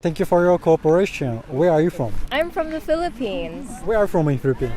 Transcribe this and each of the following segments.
Thank you for your cooperation. Where are you from? I'm from the Philippines, Where are you from in Philippines?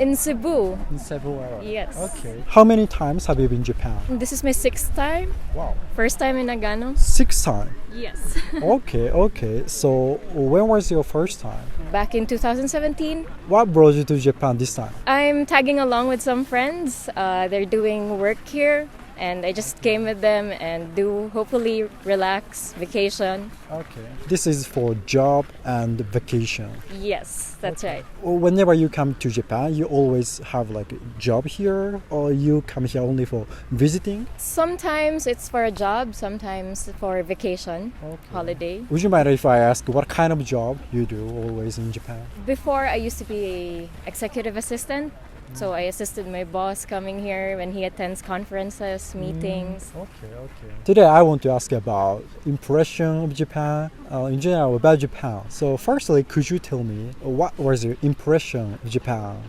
in Cebu. In Cebu. Yes. Okay. How many times have you been to Japan? This is my sixth time. Wow. First time in Nagano. Sixth time. Yes. Okay. So when was your first time? Back in 2017. What brought you to Japan this time? I'm tagging along with some friends. They're doing work here. And I just came with them and do hopefully relax, vacation. Okay. This is for job and vacation. Yes, that's right. Whenever you come to Japan, you always have like a job here, or you come here only for visiting? Sometimes it's for a job, sometimes for vacation, holiday. Would you mind if I ask what kind of job you do always in Japan? Before, I used to be an executive assistant. So I assisted my boss coming here when he attends conferences, meetings. Okay. Today I want to ask about impression of Japan, in general about Japan. So firstly, could you tell me what was your impression of Japan,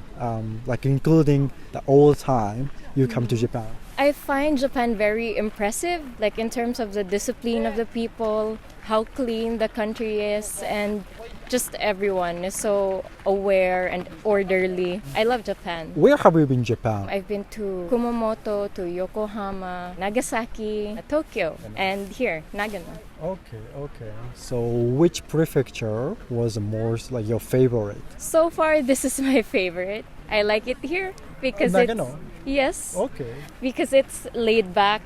like including the all time you come to Japan? I find Japan very impressive, like in terms of the discipline of the people, how clean the country is, and just everyone is so aware and orderly. I love Japan. Where have you been in Japan? I've been to Kumamoto, to Yokohama, Nagasaki, Tokyo, and here, Nagano. Okay. So which prefecture was the most like your favorite? So far, this is my favorite. I like it here because Nagano? Yes. Okay. Because it's laid back.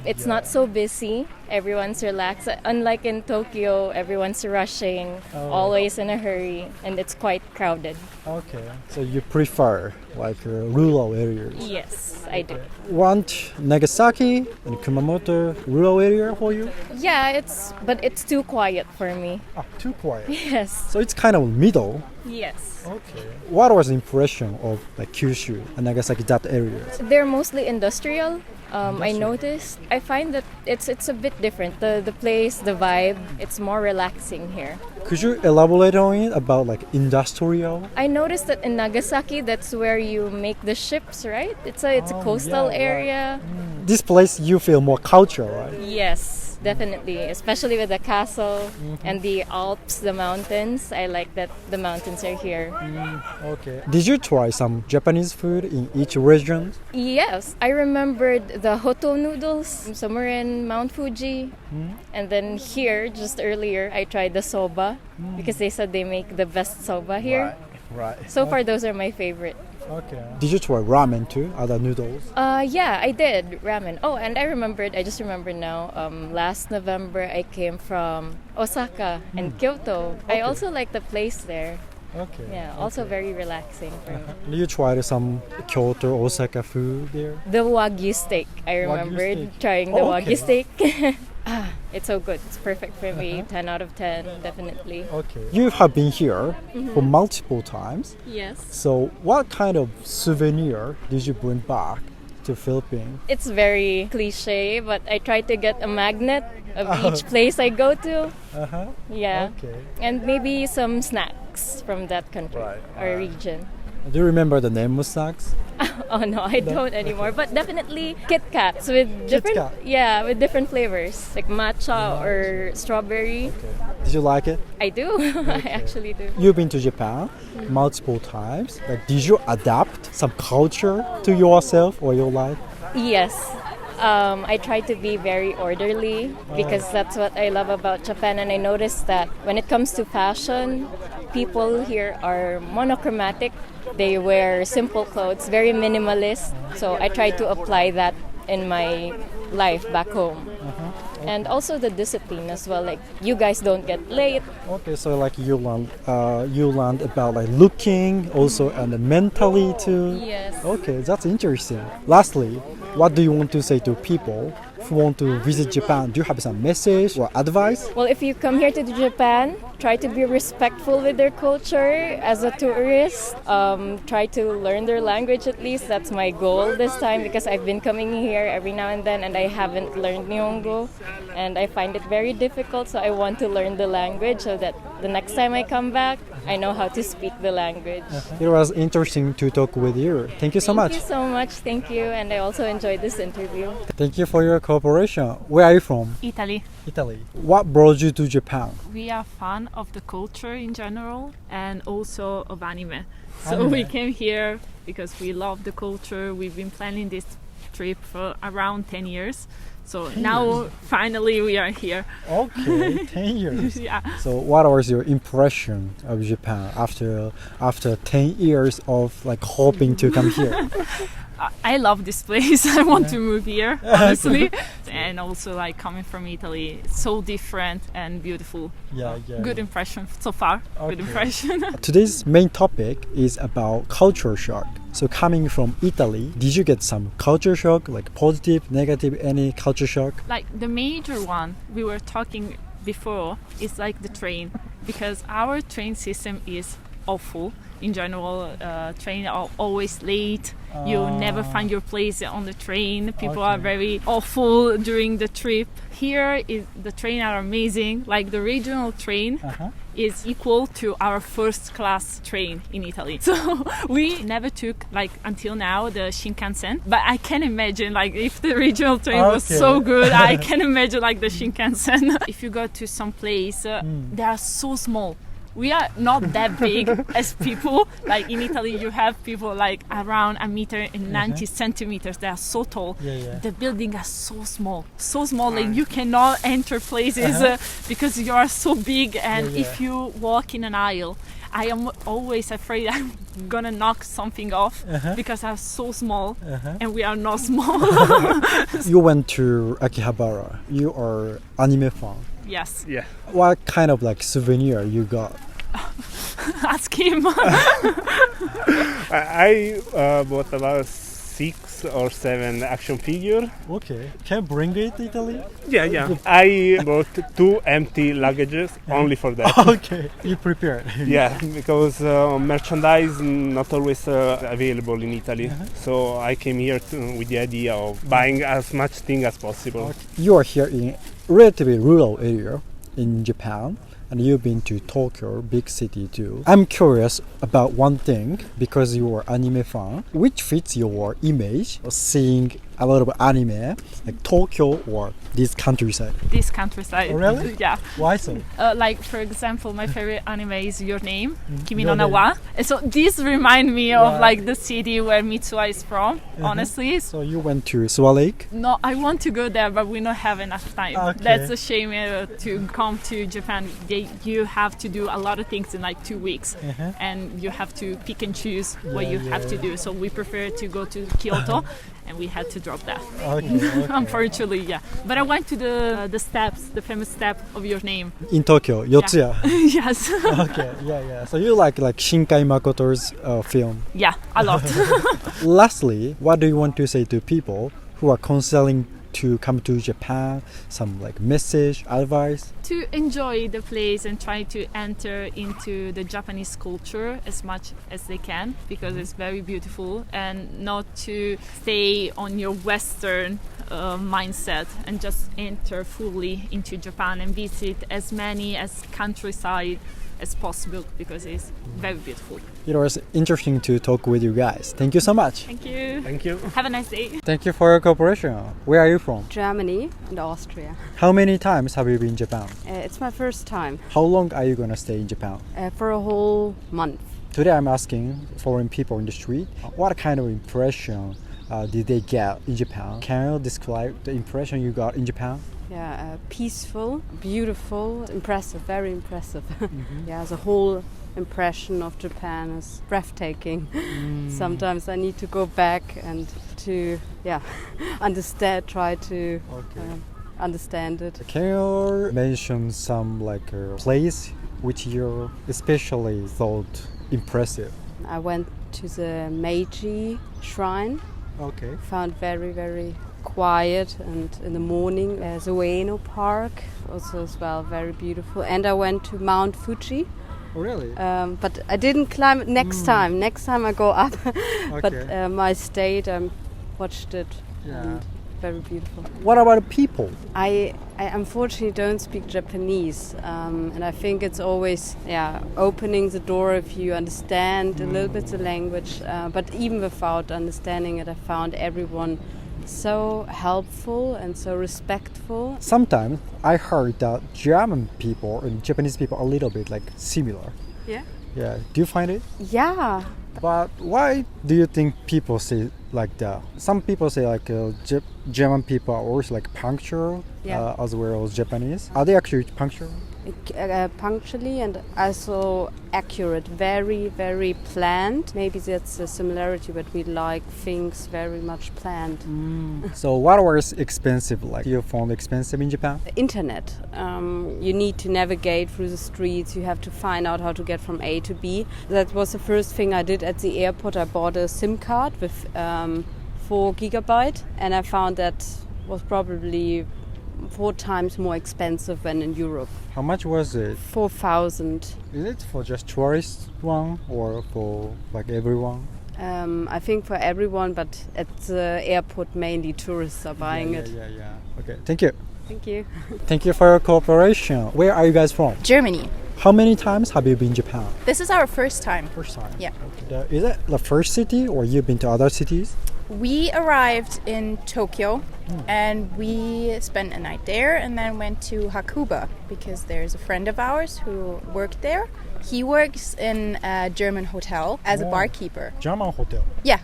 It's not so busy. Everyone's relaxed. Unlike in Tokyo, everyone's rushing, always in a hurry, and it's quite crowded. Okay. So you prefer like rural areas? Yes, I do. Want Nagasaki and Kumamoto rural area for you? Yeah, but it's too quiet for me. Too quiet. Yes. So it's kind of middle. Yes. Okay. What was the impression of like Kyushu and Nagasaki, that area? They're mostly industrial. I noticed. I find that it's a bit different. The place, the vibe, it's more relaxing here. Could you elaborate on it about like industrial? I noticed that in Nagasaki, that's where you make the ships, right? It's a coastal area. Right. This place you feel more cultural, right? Yes, definitely. Especially with the castle and the Alps, the mountains. I like that the mountains are here. Okay. Did you try some Japanese food in each region? Yes, I remembered the hoto noodles somewhere in Mount Fuji. And then here, just earlier, I tried the soba because they said they make the best soba here. Right. So far, those are my favorite. Okay. Did you try ramen too? Other noodles? Yeah, I did ramen. Oh, and I just remembered now. Last November, I came from Osaka and Kyoto. I also like the place there. Okay. Yeah, also very relaxing for me. Did you try some Kyoto, Osaka food there? The Wagyu steak. I remembered steak. trying the Okay. Wagyu steak. It's so good. It's perfect for me. 10 out of 10, definitely. Okay. You have been here for multiple times. Yes. So what kind of souvenir did you bring back to Philippines? It's very cliche, but I try to get a magnet of each place I go to. Yeah. Okay. And maybe some snacks from that country or region. Do you remember the name of snacks? Oh no, I don't anymore. But definitely Kit Kats with different, Kat. with different flavors like matcha or strawberry. Did you like it? I do. I actually do. You've been to Japan multiple times. Like, did you adapt some culture to yourself or your life? Yes. I try to be very orderly because that's what I love about Japan. And I noticed that when it comes to fashion, people here are monochromatic. They wear simple clothes, very minimalist. So I try to apply that in my life back home. And also the discipline as well. Like, you guys don't get late. Okay, so like you learned about like looking also and mentally too. Yes. Okay, that's interesting. Lastly, what do you want to say to people who want to visit Japan? Do you have some message or advice? Well, if you come here to Japan, try to be respectful with their culture as a tourist. Try to learn their language at least. That's my goal this time because I've been coming here every now and then and I haven't learned Nihongo. And I find it very difficult, so I want to learn the language so that the next time I come back, I know how to speak the language. It was interesting to talk with you. Thank you so much. Thank you so much. Thank you. And I also enjoyed this interview. Thank you for your cooperation. Where are you from? Italy. Italy. What brought you to Japan? We are fan of the culture in general and also of anime. So Anime. we came here because we love the culture. We've been planning this trip for around 10 years. So now finally we are here. Okay, 10 years. Yeah. So what was your impression of Japan after 10 years of like hoping to come here? I love this place. I want to move here, honestly. And also like coming from Italy, it's so different and beautiful. Good impression so far. Okay. Good impression. Today's main topic is about culture shock. So coming from Italy, did you get some culture shock, like positive, negative, any culture shock? Like the major one we were talking before is like the train, because our train system is awful. In general, train are always late. You never find your place on the train. People are very awful during the trip. Here, the train are amazing. Like the regional train is equal to our first class train in Italy. So we never took, like until now, the Shinkansen. But I can imagine, like if the regional train was so good, I can imagine like the Shinkansen. If you go to some place, they are so small. We are not that big as people. Like in Italy, you have people like around 1.90 meters. They are so tall. The buildings are so small. Like you cannot enter places because you are so big. And if you walk in an aisle, I am always afraid I'm gonna knock something off because I'm so small and we are not small. You went to Akihabara. You are anime fan. Yes. Yeah. What kind of like souvenir you got? Ask him. I bought about 6 or 7 action figure. Okay. Can you bring it to Italy? Yeah. I bought 2 empty luggages only for that. Okay. You prepared. Yeah, because merchandise not always available in Italy. So I came here with the idea of buying as much thing as possible. Okay. You are here in relatively rural area in Japan, and you've been to Tokyo, big city too. I'm curious about one thing, because you are anime fan, which fits your image of seeing a lot of anime, like Tokyo or this countryside? This countryside. Oh, really? Yeah. Why so? Like for example, my favorite anime is Your Name, Kimi Your no Name. Nawa. And so this remind me of like the city where Mitsuha is from, honestly. So you went to Suwa Lake? No, I want to go there, but we don't have enough time. Okay. That's a shame to come to Japan. You have to do a lot of things in like 2 weeks, and you have to pick and choose what you have to do. So we prefer to go to Kyoto, and we had to drop that. Okay. Unfortunately, yeah. But I went to the steps, the famous step of Your Name. In Tokyo, Yotsuya. Yes. Okay, yeah. So you like Shinkai Makoto's film? Yeah, a lot. Lastly, what do you want to say to people who are considering to come to Japan? Some like message, advice? To enjoy the place and try to enter into the Japanese culture as much as they can, because it's very beautiful, and not to stay on your Western mindset and just enter fully into Japan and visit as many as countryside as possible, because it's very beautiful. It was interesting to talk with you guys. Thank you so much. Thank you. Thank you. Have a nice day. Thank you for your cooperation. Where are you from? Germany and Austria. How many times have you been in Japan? It's my first time How long are you going to stay in Japan? for a whole month. Today I'm asking foreign people in the street, what kind of impression did they get in Japan? Can you describe the impression you got in Japan? Yeah, peaceful, beautiful, impressive, very impressive. Yeah, as a whole impression of Japan is breathtaking. Sometimes I need to go back and to try to understand it. Can you mention some like place which you especially thought impressive? I went to the Meiji Shrine, Okay. found very, very quiet, and in the morning there's a Ueno Park, also as well very beautiful. And I went to Mount Fuji, Oh, really? but I didn't climb it next time. Next time I go up. Okay. But I stayed, watched it, Yeah. and very beautiful. What about people? I unfortunately don't speak Japanese, and I think it's always opening the door if you understand a little bit the language. But even without understanding it, I found everyone so helpful and so respectful. Sometimes I heard that German people and Japanese people are a little bit like similar. Yeah. Yeah. Do you find it? Yeah. But why do you think people say like that? Some people say like German people are always like punctual as well as Japanese. Are they actually punctual? Punctually and also accurate, very, very planned. Maybe that's a similarity, but we like things very much planned. So what was expensive? Like you found expensive in Japan? The internet. You need to navigate through the streets. You have to find out how to get from A to B. That was the first thing I did at the airport. I bought a SIM card with 4 gigabyte, and I found that was probably 4 times more expensive than in Europe. How much was it? 4,000. Is it for just tourists one or for like everyone? I think for everyone, but at the airport mainly tourists are buying it. Yeah. Okay, thank you. Thank you. Thank you for your cooperation. Where are you guys from? Germany. How many times have you been to Japan? This is our first time. First time. Yeah. Okay. Is it the first city or you've been to other cities? We arrived in Tokyo and we spent a night there and then went to Hakuba because there's a friend of ours who worked there. He works in a German hotel as a barkeeper. German hotel? Yeah.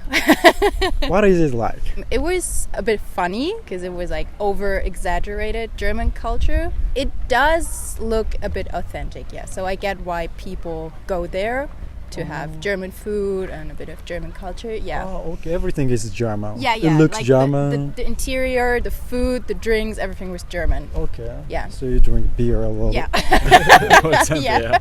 What is it like? It was a bit funny because it was like over-exaggerated German culture. It does look a bit authentic, yeah. So I get why people go there to have German food and a bit of German culture, yeah. Oh, okay. Everything is German. Yeah. It looks like German. The interior, the food, the drinks, everything was German. Okay. Yeah. So you drink beer a little Yeah. bit. Yeah.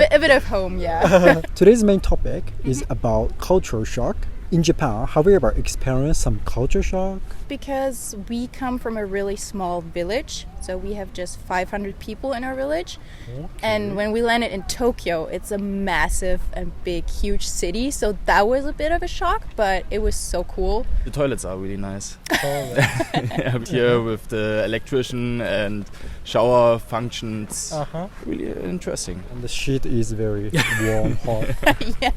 a bit of home, yeah. Today's main topic is about cultural shock. In Japan, have you ever experienced some culture shock? Because we come from a really small village, so we have just 500 people in our village. Okay. And when we landed in Tokyo, it's a massive and big, huge city, so that was a bit of a shock, but it was so cool. The toilets are really nice. Here with the electrician and shower functions, really interesting. And the sheet is very warm, hot. Yeah.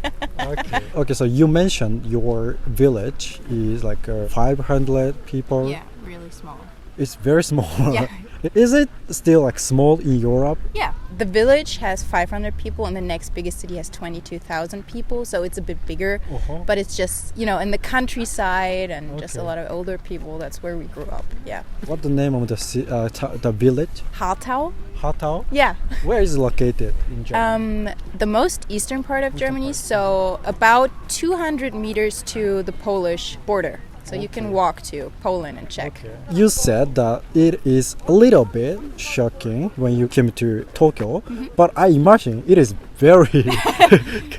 Okay, so you mentioned your village is like 500 people. Yeah, really small. It's very small. Yeah. Is it still like small in Europe? Yeah, the village has 500 people and the next biggest city has 22,000 people, so it's a bit bigger. But it's just, in the countryside and just a lot of older people. That's where we grew up, yeah. What's the name of the village? Hatau. Hatau? Yeah. Where is it located in Germany? The most eastern part of Germany, so about 200 meters to the Polish border. So you can walk to Poland and check. Okay. You said that it is a little bit shocking when you came to Tokyo, but I imagine it is very...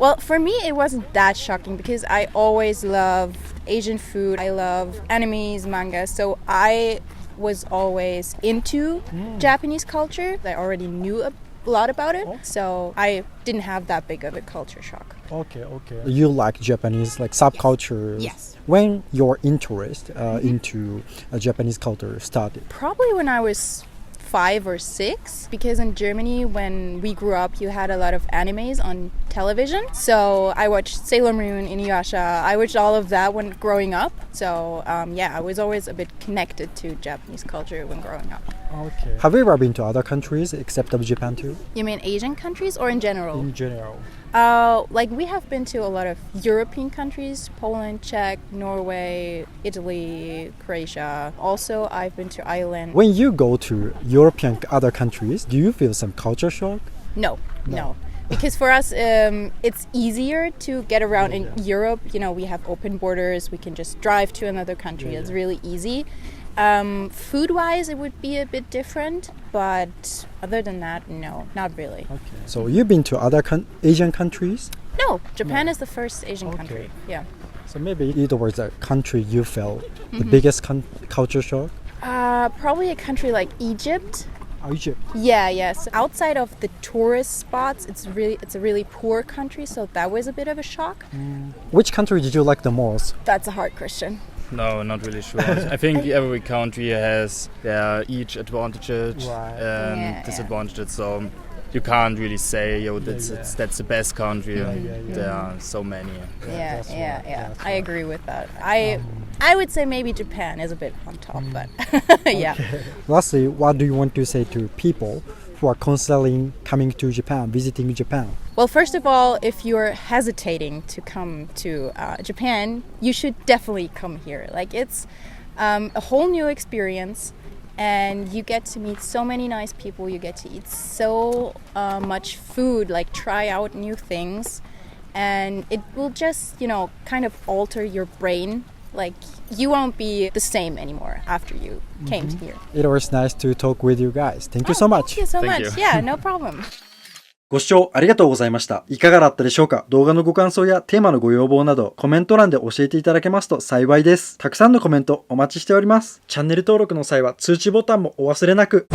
Well, for me it wasn't that shocking because I always loved Asian food. I love animes, manga, so I was always into Japanese culture. I already knew a lot about it, so I didn't have that big of a culture shock. Okay. You like Japanese like subculture? Yes. When your interest into Japanese culture started? Probably when I was 5 or 6, because in Germany when we grew up you had a lot of animes on television, so I watched Sailor Moon, Inuyasha. I watched all of that when growing up, so I was always a bit connected to Japanese culture when growing up. Okay. Have you ever been to other countries except of Japan too? You mean Asian countries or in general? In general. Like we have been to a lot of European countries, Poland, Czech, Norway, Italy, Croatia. Also, I've been to Ireland. When you go to European other countries, do you feel some culture shock? No. Because for us, it's easier to get around in Europe. We have open borders. We can just drive to another country. It's really easy. Food-wise, it would be a bit different, but other than that, no, not really. Okay. So you've been to other Asian countries? No, Japan is the first Asian country. Yeah. So maybe it was a country you felt the biggest culture shock? Probably a country like Egypt. Egypt. Yeah, yes. Outside of the tourist spots, it's a really poor country, so that was a bit of a shock. Which country did you like the most? That's a hard question. No, not really sure. I think every country has their each advantages and disadvantages. So you can't really say, that's the best country. There are so many. Yeah. I agree with that. I would say maybe Japan is a bit on top, but yeah. Lastly, what do you want to say to people who are considering coming to Japan, visiting Japan? Well, first of all, if you're hesitating to come to Japan, you should definitely come here. Like, it's a whole new experience, and you get to meet so many nice people. You get to eat so much food, like try out new things, and it will just, kind of alter your brain. Like, you won't be the same anymore after you came here. It was nice to talk with you guys. Thank you so much. Thank you so Thank much. you. Yeah, no problem. ご視聴ありがとうございました。いかがだったでしょうか？動画のご感想やテーマのご要望などコメント欄で教えていただけますと幸いです。たくさんのコメントお待ちしております。チャンネル登録の際は通知ボタンもお忘れなく。